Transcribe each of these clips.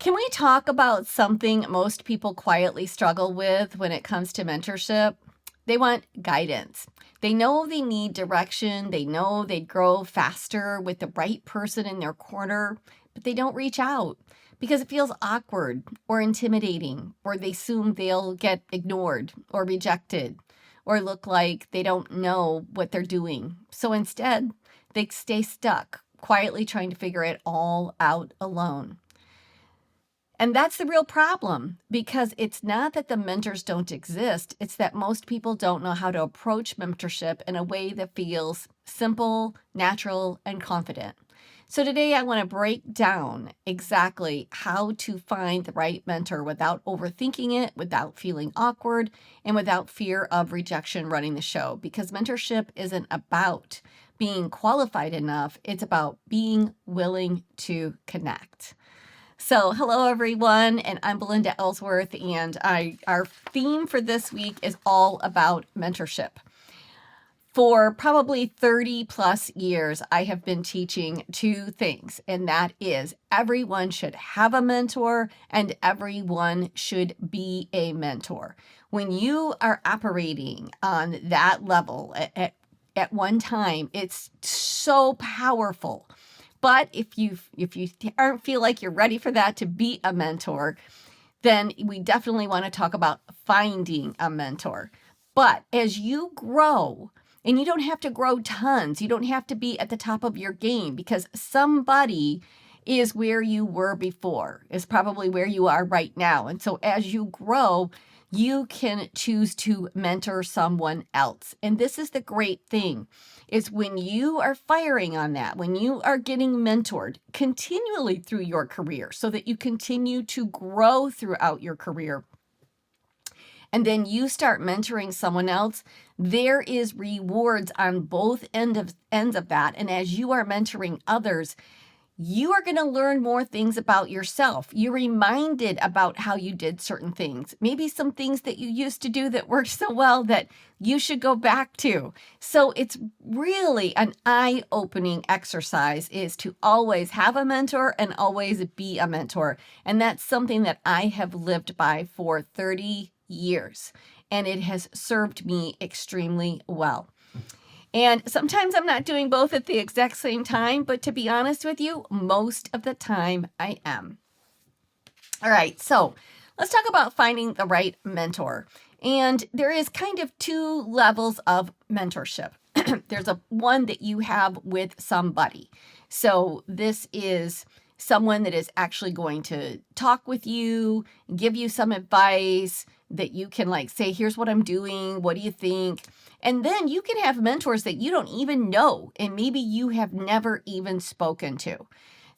Can we talk about something most people quietly struggle with when it comes to mentorship? They want guidance. They know they need direction. They know they'd grow faster with the right person in their corner, but they don't reach out because it feels awkward or intimidating, or they assume they'll get ignored or rejected or look like they don't know what they're doing. So instead, they stay stuck, quietly trying to figure it all out alone. And that's the real problem, because it's not that the mentors don't exist. It's that most people don't know how to approach mentorship in a way that feels simple, natural, and confident. So today I want to break down exactly how to find the right mentor without overthinking it, without feeling awkward, and without fear of rejection running the show. Because mentorship isn't about being qualified enough. It's about being willing to connect. So hello everyone, and I'm Belinda Ellsworth, and our theme for this week is all about mentorship. For probably 30 plus years, I have been teaching two things, and that is everyone should have a mentor and everyone should be a mentor. When you are operating on that level at one time, it's so powerful. But if you aren't feel like you're ready for that to be a mentor, then we definitely want to talk about finding a mentor. But as you grow, and you don't have to grow tons, you don't have to be at the top of your game, because somebody is where you were before, is probably where you are right now. And so as you grow, you can choose to mentor someone else. And this is the great thing, is when you are firing on that, when you are getting mentored continually through your career so that you continue to grow throughout your career, and then you start mentoring someone else, there is rewards on both ends of that. And as you are mentoring others, you are going to learn more things about yourself. You're reminded about how you did certain things, maybe some things that you used to do that worked so well that you should go back to. So it's really an eye-opening exercise, is to always have a mentor and always be a mentor. And that's something that I have lived by for 30 years, and it has served me extremely well. And sometimes I'm not doing both at the exact same time, but to be honest with you, most of the time I am. All right, so let's talk about finding the right mentor. And there is kind of two levels of mentorship. There's one that you have with somebody. So this is someone that is actually going to talk with you, give you some advice that you can like say, here's what I'm doing. What do you think? And then you can have mentors that you don't even know, and maybe you have never even spoken to.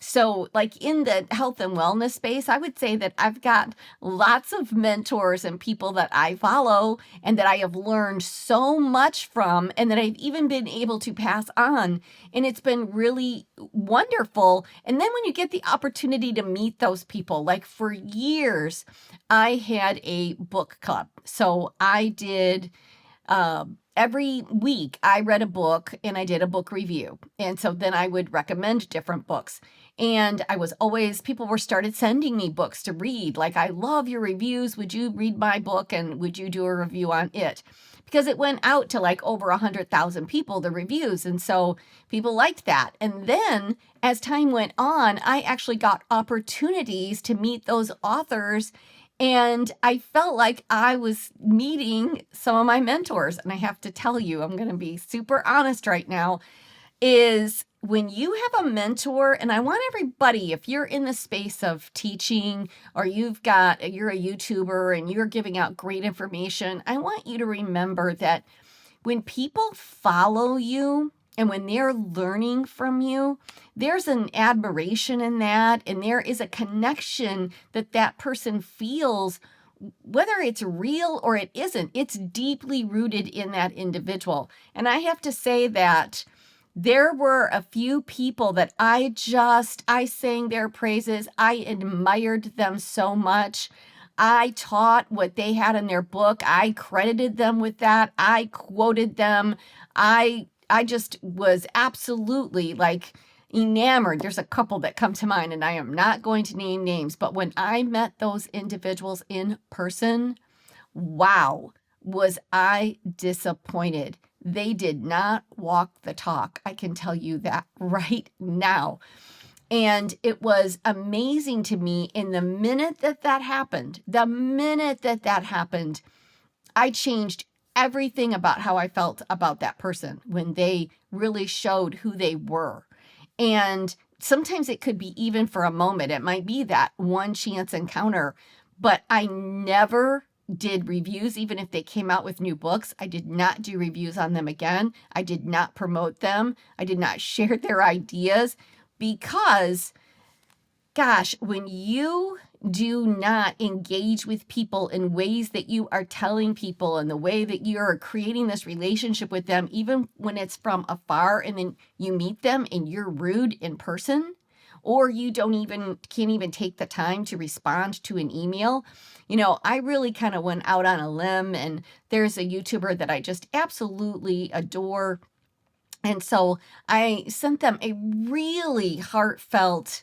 So like in the health and wellness space, I would say that I've got lots of mentors and people that I follow and that I have learned so much from, and that I've even been able to pass on. And it's been really wonderful. And then when you get the opportunity to meet those people, like for years, I had a book club. So I did every week I read a book and I did a book review. And so then I would recommend different books. And I was always, people were started sending me books to read. Like, I love your reviews. Would you read my book and would you do a review on it? Because it went out to like over 100,000 people, the reviews. And so people liked that. And then as time went on, I actually got opportunities to meet those authors. And I felt like I was meeting some of my mentors. And I have to tell you, I'm going to be super honest right now, is when you have a mentor, and I want everybody, if you're in the space of teaching or you're a YouTuber and you're giving out great information, I want you to remember that when people follow you and when they're learning from you, there's an admiration in that, and there is a connection that that person feels, whether it's real or it isn't. It's deeply rooted in that individual. And I have to say that there were a few people that I sang their praises. I admired them so much. I taught what they had in their book. I credited them with that. I quoted them. I just was absolutely like enamored. There's a couple that come to mind, and I am not going to name names, but when I met those individuals in person, wow, was I disappointed. They did not walk the talk. I can tell you that right now. And it was amazing to me. In the minute that happened, I changed everything about how I felt about that person when they really showed who they were. And sometimes it could be even for a moment. It might be that one chance encounter, but I never did reviews. Even if they came out with new books, I did not do reviews on them again. I did not promote them. I did not share their ideas because, gosh, when you do not engage with people in ways that you are telling people and the way that you're creating this relationship with them, even when it's from afar and then you meet them and you're rude in person, or you can't even take the time to respond to an email. I really kind of went out on a limb, and there's a YouTuber that I just absolutely adore. And so I sent them a really heartfelt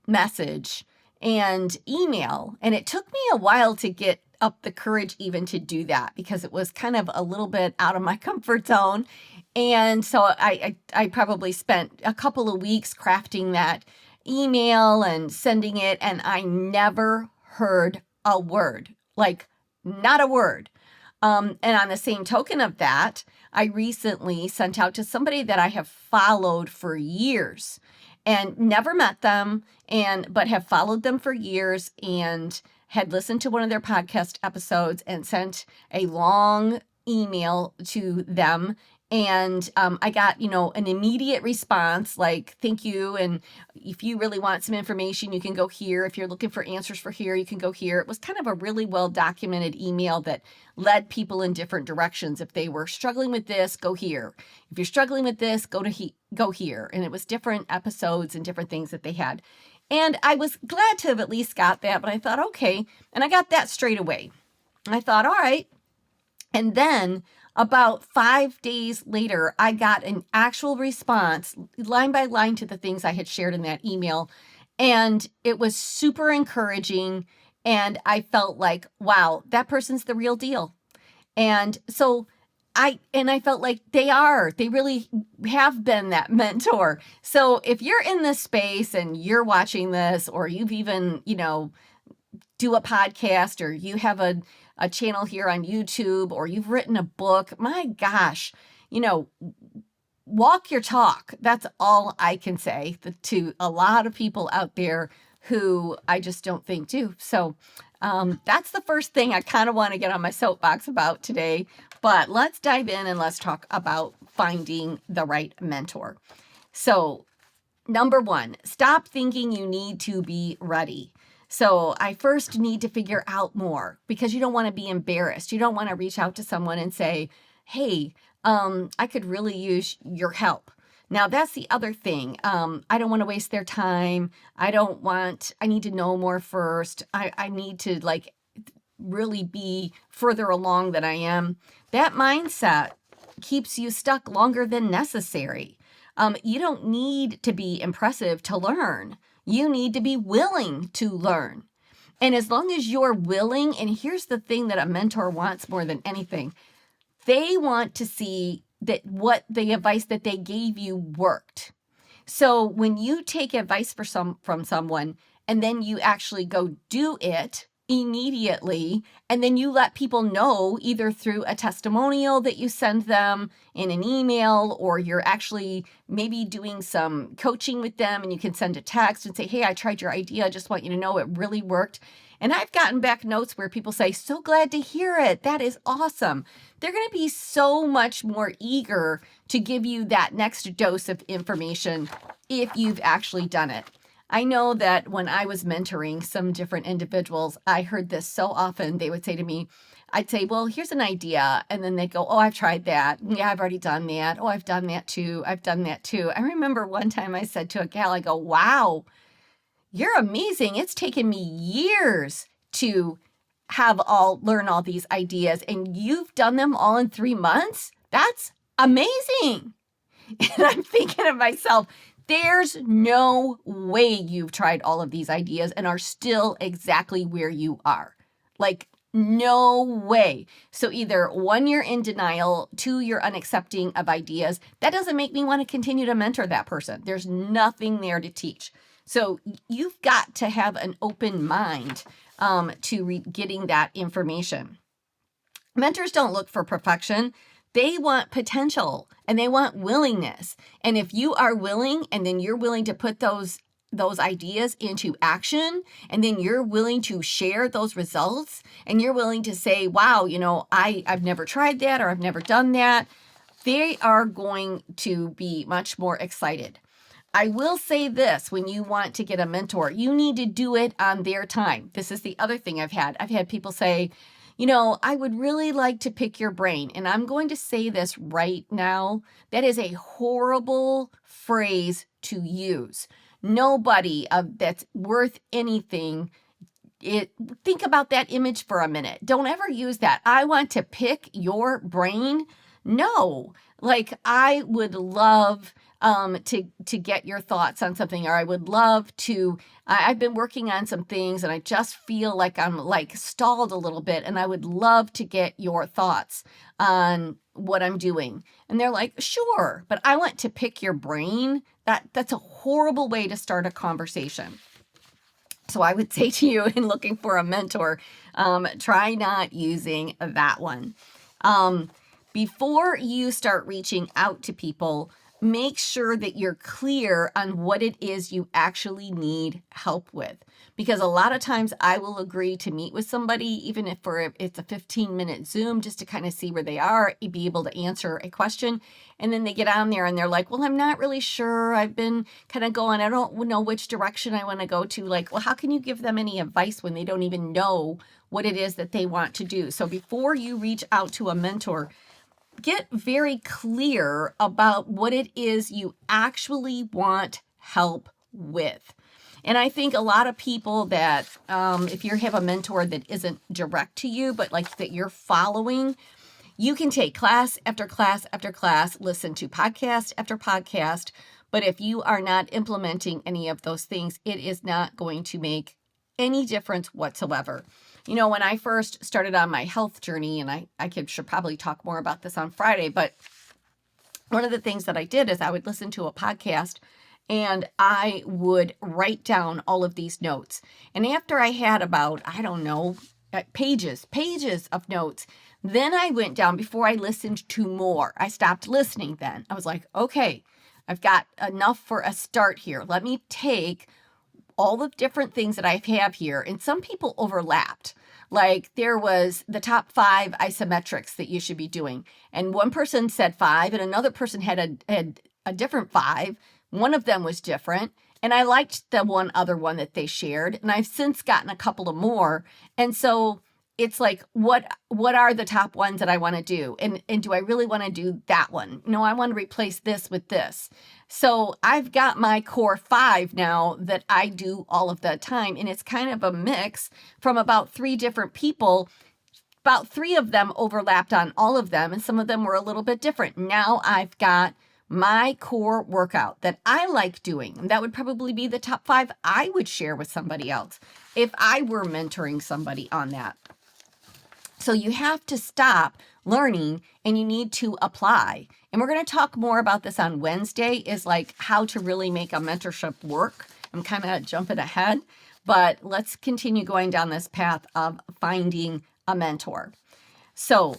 message and email. And it took me a while to get up the courage even to do that, because it was kind of a little bit out of my comfort zone. And so I probably spent a couple of weeks crafting that email and sending it, and I never heard a word, like not a word. And on the same token of that, I recently sent out to somebody that I have followed for years and never met them, but have followed them for years and had listened to one of their podcast episodes and sent a long email to them. And I got, an immediate response like, thank you. And if you really want some information, you can go here. If you're looking for answers for here, you can go here. It was kind of a really well-documented email that led people in different directions. If they were struggling with this, go here. If you're struggling with this, go here. And it was different episodes and different things that they had. And I was glad to have at least got that, but I thought, okay. And I got that straight away. I thought, all right. And then about 5 days later, I got an actual response, line by line, to the things I had shared in that email. And it was super encouraging. And I felt like, wow, that person's the real deal. And so I felt like they really have been that mentor. So if you're in this space and you're watching this, or you've even, do a podcast, or you have a channel here on YouTube, or you've written a book, my gosh, walk your talk. That's all I can say to a lot of people out there who I just don't think do. So that's the first thing I kind of want to get on my soapbox about today. But let's dive in and let's talk about finding the right mentor. So, number 1, stop thinking you need to be ready. So I first need to figure out more, because you don't want to be embarrassed. You don't want to reach out to someone and say, hey, I could really use your help. Now, that's the other thing. I don't want to waste their time. I need to know more first. I need to really be further along than I am. That mindset keeps you stuck longer than necessary. You don't need to be impressive to learn. You need to be willing to learn. And as long as you're willing, and here's the thing that a mentor wants more than anything, they want to see that what the advice that they gave you worked. So when you take advice from someone and then you actually go do it immediately, and then you let people know either through a testimonial that you send them in an email, or you're actually maybe doing some coaching with them and you can send a text and say, hey, I tried your idea. I just want you to know it really worked. And I've gotten back notes where people say, so glad to hear it. That is awesome. They're going to be so much more eager to give you that next dose of information if you've actually done it. I know that when I was mentoring some different individuals, I heard this so often. They would say to me, I'd say, well, here's an idea. And then they'd go, oh, I've tried that. Yeah, I've already done that. Oh, I've done that too. I've done that too. I remember one time I said to a gal, I go, wow, you're amazing. It's taken me years to learn all these ideas, and you've done them all in 3 months? That's amazing. And I'm thinking to myself, There's no way you've tried all of these ideas and are still exactly where you are. Like, no way. So either one, you're in denial, two, you're unaccepting of ideas. That doesn't make me want to continue to mentor that person. There's nothing there to teach. So you've got to have an open mind to getting that information. Mentors don't look for perfection. They want potential and they want willingness. And if you are willing and then you're willing to put those ideas into action, and then you're willing to share those results, and you're willing to say, wow, I've never tried that, or I've never done that, they are going to be much more excited. I will say this, when you want to get a mentor, you need to do it on their time. This is the other thing I've had people say, I would really like to pick your brain. And I'm going to say this right now. That is a horrible phrase to use. Nobody that's worth anything. Think about that image for a minute. Don't ever use that. I want to pick your brain. No, like I would love to get your thoughts on something, or I would love to. I've been working on some things and I just feel like I'm like stalled a little bit, and I would love to get your thoughts on what I'm doing. And they're like, sure, but I want to pick your brain. That's a horrible way to start a conversation. So I would say to you, in looking for a mentor, try not using that one. Before you start reaching out to people, make sure that you're clear on what it is you actually need help with. Because a lot of times I will agree to meet with somebody, even if it's a 15-minute Zoom, just to kind of see where they are, be able to answer a question. And then they get on there and they're like, well, I'm not really sure. I've been kind of going, I don't know which direction I want to go to. Like, well, how can you give them any advice when they don't even know what it is that they want to do? So before you reach out to a mentor, get very clear about what it is you actually want help with. And I think a lot of people that, if you have a mentor that isn't direct to you, but like that you're following, you can take class after class after class, listen to podcast after podcast. But if you are not implementing any of those things, it is not going to make any difference whatsoever. When I first started on my health journey, and I should probably talk more about this on Friday, but one of the things that I did is I would listen to a podcast and I would write down all of these notes. And after I had about, pages of notes, then I went down before I listened to more. I stopped listening then. I was like, okay, I've got enough for a start here. Let me take all the different things that I have here. And some people overlapped. Like there was the top 5 isometrics that you should be doing. And one person said 5 and another person had a different 5. One of them was different. And I liked the one other one that they shared. And I've since gotten a couple of more. And so it's like, what are the top ones that I want to do? And do I really want to do that one? No, I want to replace this with this. So I've got my core 5 now that I do all of the time. And it's kind of a mix from about 3 different people. About 3 of them overlapped on all of them, and some of them were a little bit different. Now I've got my core workout that I like doing. And that would probably be the top 5 I would share with somebody else if I were mentoring somebody on that. So you have to stop learning and you need to apply. And we're going to talk more about this on Wednesday, is like how to really make a mentorship work. I'm kind of jumping ahead, but let's continue going down this path of finding a mentor. So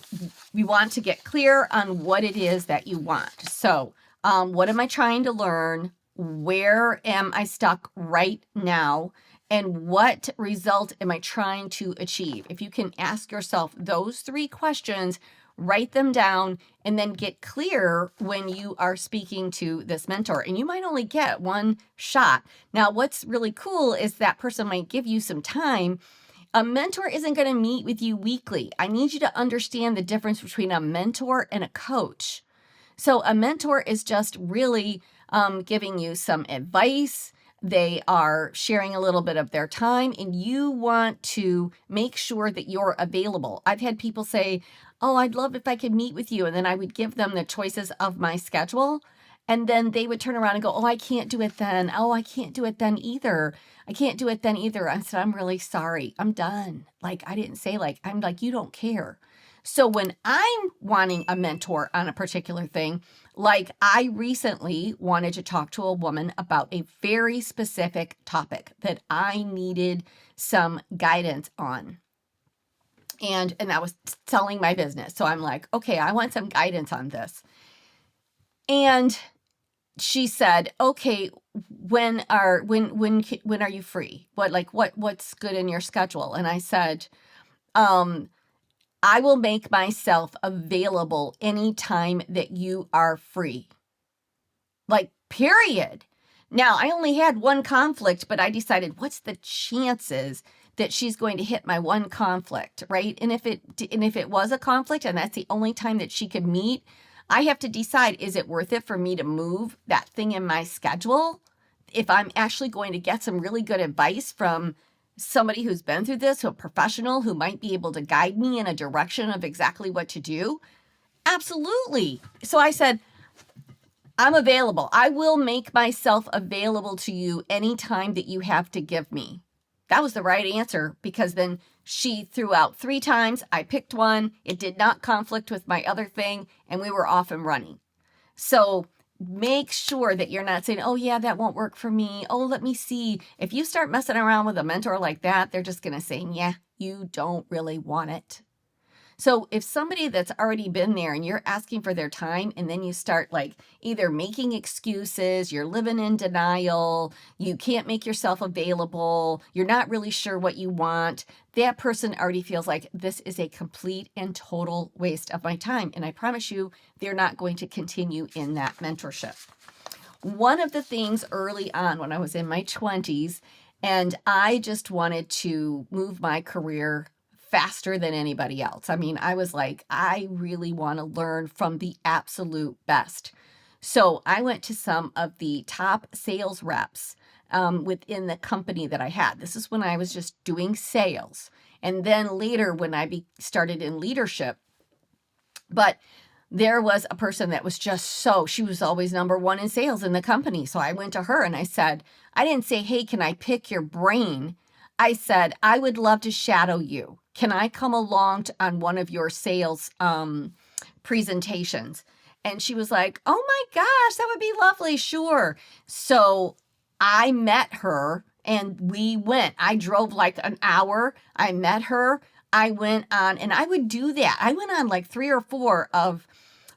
we want to get clear on what it is that you want. So what am I trying to learn? Where am I stuck right now? And what result am I trying to achieve? If you can ask yourself those 3 questions, write them down, and then get clear when you are speaking to this mentor. And you might only get one shot. Now, what's really cool is that person might give you some time. A mentor isn't going to meet with you weekly. I need you to understand the difference between a mentor and a coach. So a mentor is just really giving you some advice. They are sharing a little bit of their time, and you want to make sure that you're available. I've had people say, oh, I'd love if I could meet with you. And then I would give them the choices of my schedule. And then they would turn around and go, oh, I can't do it then. Oh, I can't do it then either. I can't do it then either. I said, I'm really sorry. I'm done. Like, I didn't say I'm like, you don't care. So when I'm wanting a mentor on a particular thing, like I recently wanted to talk to a woman about a very specific topic that I needed some guidance on. And I was selling my business. So I'm like, okay, I want some guidance on this. And she said, okay, when are you free? What's good in your schedule? And I said, I will make myself available anytime that you are free. Like, period. Now, I only had one conflict, but I decided, what's the chances that she's going to hit my one conflict, right? And if it was a conflict and that's the only time that she could meet, I have to decide, is it worth it for me to move that thing in my schedule? If I'm actually going to get some really good advice from somebody who's been through this, a professional who might be able to guide me in a direction of exactly what to do? Absolutely. So I said, I'm available. I will make myself available to you anytime that you have to give me. That was the right answer, because then she threw out 3 times. I picked one. It did not conflict with my other thing, and we were off and running. So make sure that you're not saying, oh yeah, that won't work for me. Oh, let me see. If you start messing around with a mentor like that, they're just going to say, yeah, you don't really want it. So if somebody that's already been there and you're asking for their time, and then you start either making excuses, you're living in denial, you can't make yourself available, you're not really sure what you want, that person already feels like this is a complete and total waste of my time. And I promise you, they're not going to continue in that mentorship. One of the things early on when I was in my 20s, and I just wanted to move my career faster than anybody else. I mean, I was like, I really want to learn from the absolute best. So I went to some of the top sales reps within the company that I had. This is when I was just doing sales. And then later when I started in leadership, but there was a person that was she was always number 1 in sales in the company. So I went to her and I said, I didn't say, hey, can I pick your brain? I said, I would love to shadow you. Can I come along on one of your sales presentations? And she was like, oh my gosh, that would be lovely. Sure. So I met her and we went. I drove like an hour. I met her. I went on, and I would do that. I went on like 3 or 4 of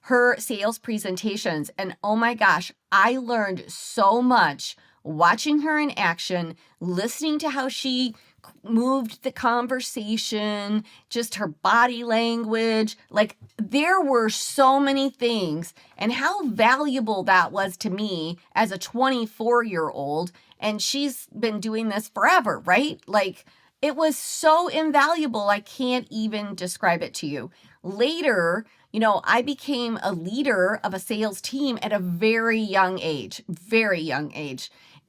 her sales presentations. And oh my gosh, I learned so much watching her in action, listening to how she moved the conversation, just her body language. Like, there were so many things, and how valuable that was to me as a 24-year-old. And she's been doing this forever, right? Like, it was so invaluable. I can't even describe it to you. Later, I became a leader of a sales team at a very young age.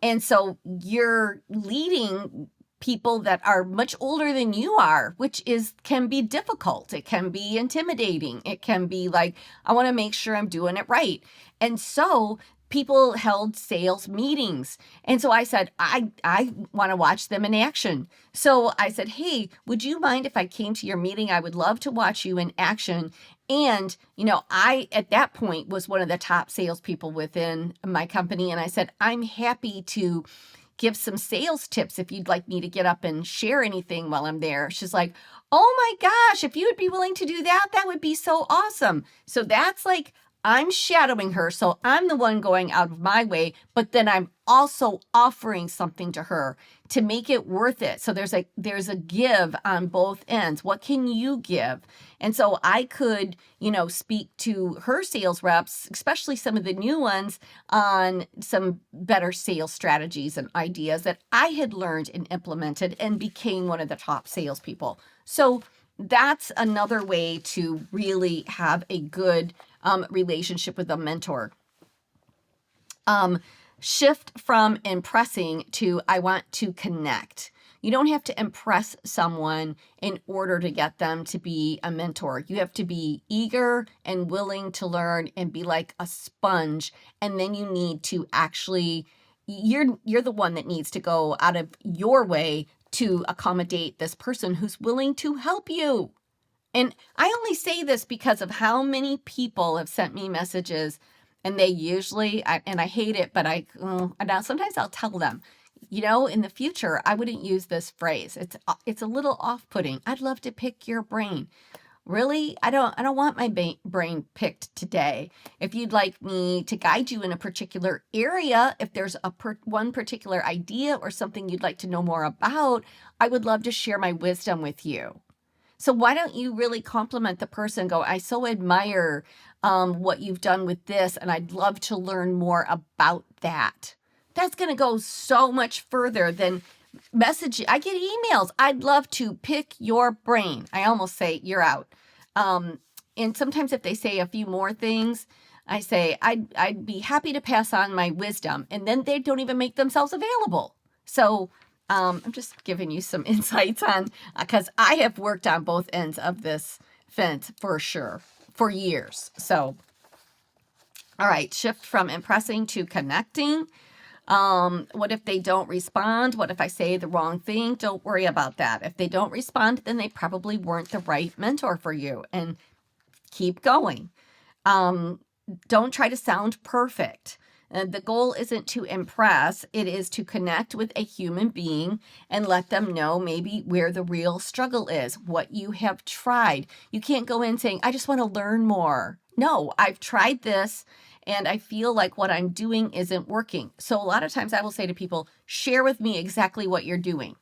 And so you're leading people that are much older than you are, which can be difficult. It can be intimidating. It can be like, I want to make sure I'm doing it right. And so people held sales meetings. And so I said, I want to watch them in action. So I said, hey, would you mind if I came to your meeting? I would love to watch you in action. And, I, at that point, was one of the top salespeople within my company. And I said, I'm happy to give some sales tips if you'd like me to get up and share anything while I'm there. She's like, oh my gosh, if you would be willing to do that, that would be so awesome. So that's like, I'm shadowing her. So I'm the one going out of my way, but then I'm also offering something to her to make it worth it. So there's a give on both ends. What can you give? And so I could, speak to her sales reps, especially some of the new ones, on some better sales strategies and ideas that I had learned and implemented and became one of the top salespeople. So that's another way to really have a good relationship with a mentor. Shift from impressing to I want to connect. You don't have to impress someone in order to get them to be a mentor. You have to be eager and willing to learn and be like a sponge. And then you need to actually, you're the one that needs to go out of your way to accommodate this person who's willing to help you. And I only say this because of how many people have sent me messages, and they usually, and I hate it, but now sometimes I'll tell them, in the future, I wouldn't use this phrase. It's a little off-putting. I'd love to pick your brain. Really? I don't want my brain picked today. If you'd like me to guide you in a particular area, if there's one particular idea or something you'd like to know more about, I would love to share my wisdom with you. So why don't you really compliment the person? Go, I so admire what you've done with this, and I'd love to learn more about that. That's going to go so much further than messaging. I get emails. I'd love to pick your brain. I almost say you're out. And sometimes if they say a few more things, I say I'd be happy to pass on my wisdom, and then they don't even make themselves available. So I'm just giving you some insights on, because I have worked on both ends of this fence for sure, for years. So, all right, shift from impressing to connecting. What if they don't respond? What if I say the wrong thing? Don't worry about that. If they don't respond, then they probably weren't the right mentor for you, and keep going. Don't try to sound perfect. The goal isn't to impress, it is to connect with a human being and let them know maybe where the real struggle is, what you have tried. You can't go in saying, I just want to learn more. No, I've tried this and I feel like what I'm doing isn't working. So a lot of times I will say to people, share with me exactly what you're doing.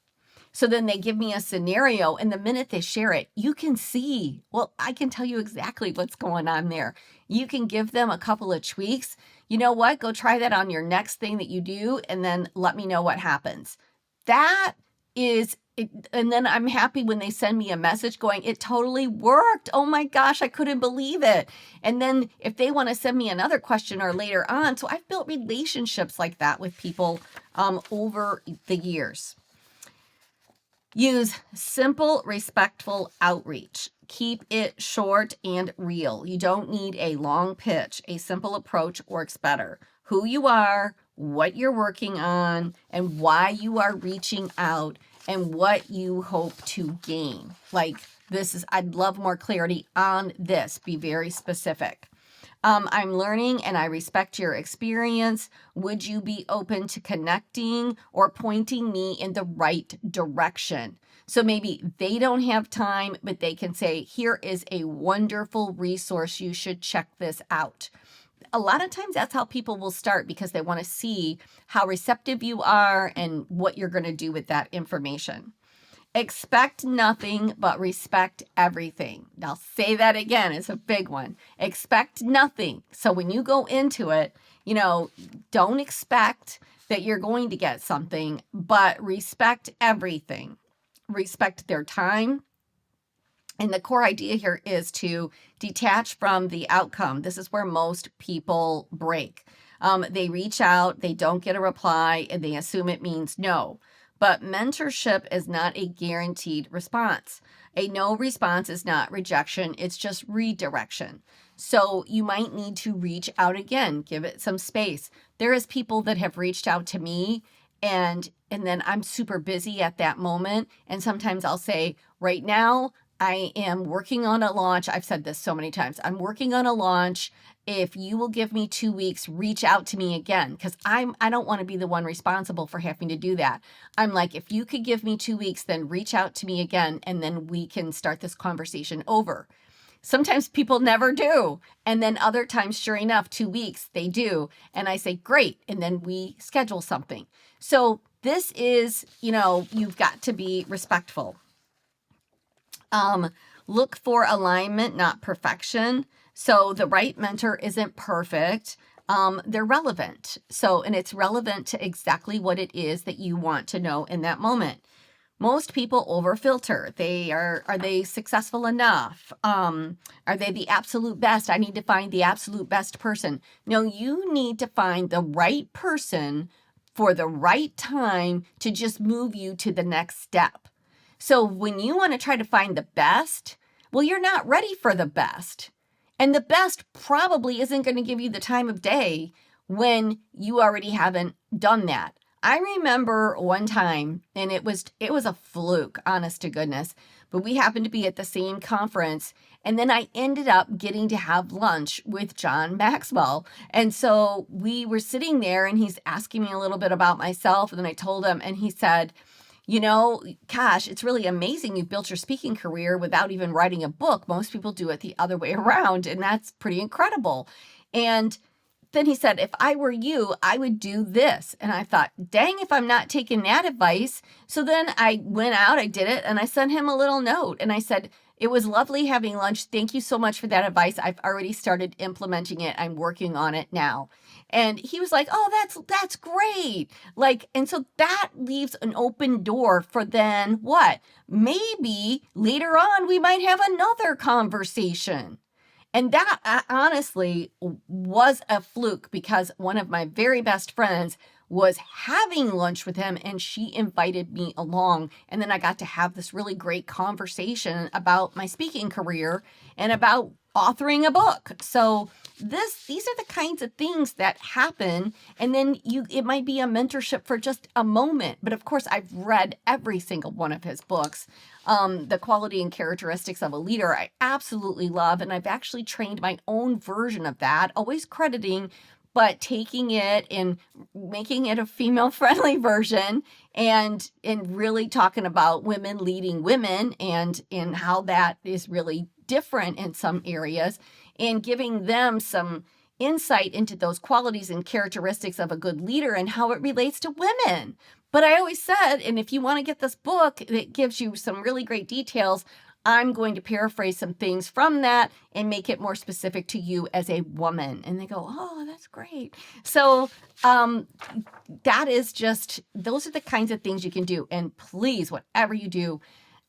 So then they give me a scenario, and the minute they share it, you can see, well, I can tell you exactly what's going on there. You can give them a couple of tweaks. You know what? Go try that on your next thing that you do, and then let me know what happens. That is it. And then I'm happy when they send me a message going, it totally worked. Oh my gosh, I couldn't believe it. And then if they want to send me another question or later on, so I've built relationships like that with people over the years. Use simple, respectful outreach. Keep it short and real. You don't need a long pitch. A simple approach works better. Who you are, what you're working on, and why you are reaching out, and what you hope to gain. Like I'd love more clarity on this. Be very specific. I'm learning and I respect your experience. Would you be open to connecting or pointing me in the right direction? So maybe they don't have time, but they can say, here is a wonderful resource. You should check this out. A lot of times that's how people will start, because they want to see how receptive you are and what you're going to do with that information. Expect nothing but respect everything. I'll say that again. It's a big one. Expect nothing. So when you go into it, don't expect that you're going to get something, but respect everything. Respect their time. And the core idea here is to detach from the outcome. This is where most people break. They reach out, they don't get a reply, and they assume it means no. But mentorship is not a guaranteed response. A no response is not rejection, it's just redirection. So you might need to reach out again, give it some space. There is people that have reached out to me, and then I'm super busy at that moment. And sometimes I'll say, right now, I am working on a launch. I've said this so many times. I'm working on a launch. If you will give me 2 weeks, reach out to me again, because I don't want to be the one responsible for having to do that. I'm like, if you could give me 2 weeks, then reach out to me again, and then we can start this conversation over. Sometimes people never do. And then other times, sure enough, 2 weeks, they do. And I say, great. And then we schedule something. So this is, you've got to be respectful. Look for alignment, not perfection. So the right mentor isn't perfect. They're relevant. And it's relevant to exactly what it is that you want to know in that moment. Most people overfilter. Are they successful enough? Are they the absolute best? I need to find the absolute best person. No, you need to find the right person for the right time to just move you to the next step. So when you want to try to find the best, well, you're not ready for the best. And the best probably isn't going to give you the time of day when you already haven't done that. I remember one time, and it was a fluke, honest to goodness, but we happened to be at the same conference, and then I ended up getting to have lunch with John Maxwell. And so we were sitting there, and he's asking me a little bit about myself, and then I told him, and he said, gosh, it's really amazing you've built your speaking career without even writing a book. Most people do it the other way around, and that's pretty incredible. And then he said, if I were you, I would do this. And I thought, dang, if I'm not taking that advice. So then I went out, I did it, and I sent him a little note. And I said, it was lovely having lunch. Thank you so much for that advice. I've already started implementing it. I'm working on it now. And he was like, oh, that's great. And so that leaves an open door for then what? Maybe later on we might have another conversation. And that honestly was a fluke because one of my very best friends was having lunch with him and she invited me along. And then I got to have this really great conversation about my speaking career and about authoring a book. So these are the kinds of things that happen. And then it might be a mentorship for just a moment. But of course, I've read every single one of his books. The Quality and Characteristics of a Leader, I absolutely love. And I've actually trained my own version of that, always crediting, but taking it and making it a female-friendly version and really talking about women leading women and how that is really different in some areas and giving them some insight into those qualities and characteristics of a good leader and how it relates to women. But I always said, and if you want to get this book that gives you some really great details, I'm going to paraphrase some things from that and make it more specific to you as a woman. And they go, oh, that's great. So that is just, those are the kinds of things you can do. And please, whatever you do,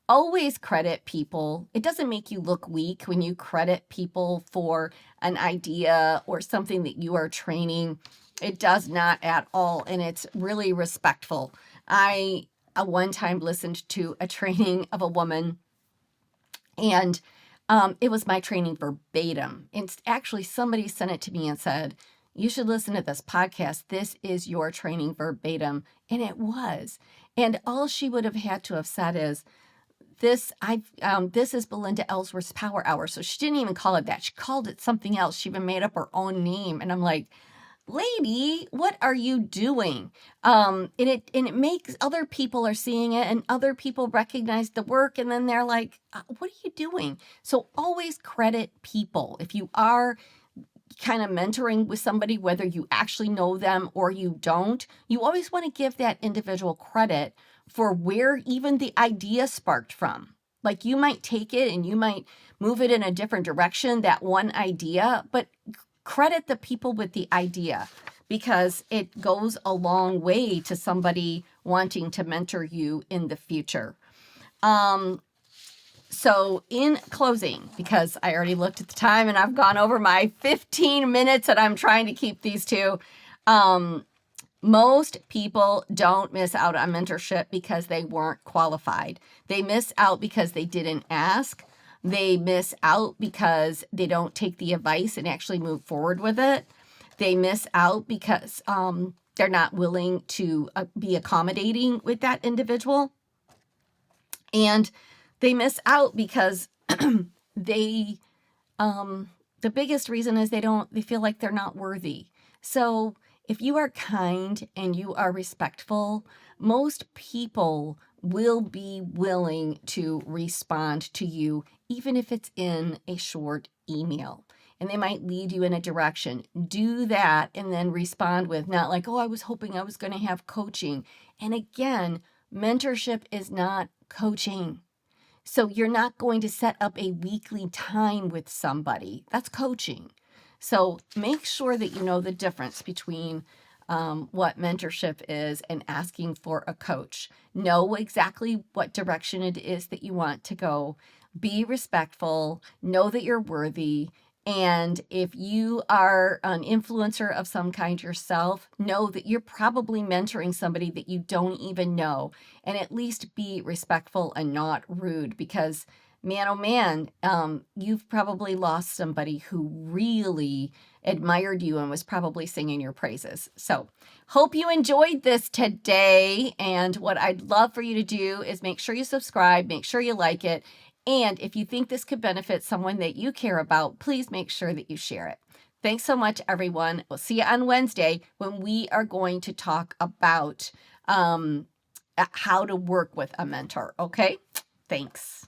always credit people. It doesn't make you look weak when you credit people for an idea or something that you are training. It does not at all. And it's really respectful. I one time listened to a training of a woman, and it was my training verbatim. And actually, somebody sent it to me and said, you should listen to this podcast. This is your training verbatim. And it was. And all she would have had to have said is, this is Belinda Ellsworth's Power Hour. So she didn't even call it that. She called it something else. She even made up her own name. And I'm like, lady, what are you doing? And it makes other people are seeing it and other people recognize the work. And then they're like, what are you doing? So always credit people. If you are kind of mentoring with somebody, whether you actually know them or you don't, you always want to give that individual credit for where even the idea sparked from. Like you might take it and you might move it in a different direction, that one idea, but credit the people with the idea because it goes a long way to somebody wanting to mentor you in the future. So in closing, because I already looked at the time and I've gone over my 15 minutes that I'm trying to keep these to, most people don't miss out on mentorship because they weren't qualified. They miss out because they didn't ask. They miss out because they don't take the advice and actually move forward with it. They miss out because they're not willing to be accommodating with that individual. And they miss out because the biggest reason is they feel like they're not worthy. So if you are kind and you are respectful, most people will be willing to respond to you, even if it's in a short email. And they might lead you in a direction. Do that and then respond with not like, oh, I was hoping I was going to have coaching. And again, mentorship is not coaching. So you're not going to set up a weekly time with somebody. That's coaching. So make sure that you know the difference between what mentorship is and asking for a coach. Know exactly what direction it is that you want to go. Be respectful. Know that you're worthy. And if you are an influencer of some kind yourself, know that you're probably mentoring somebody that you don't even know. And at least be respectful and not rude, because man, oh man, you've probably lost somebody who really admired you and was probably singing your praises. So hope you enjoyed this today. And what I'd love for you to do is make sure you subscribe, make sure you like it. And if you think this could benefit someone that you care about, please make sure that you share it. Thanks so much, everyone. We'll see you on Wednesday when we are going to talk about how to work with a mentor. Okay? Thanks.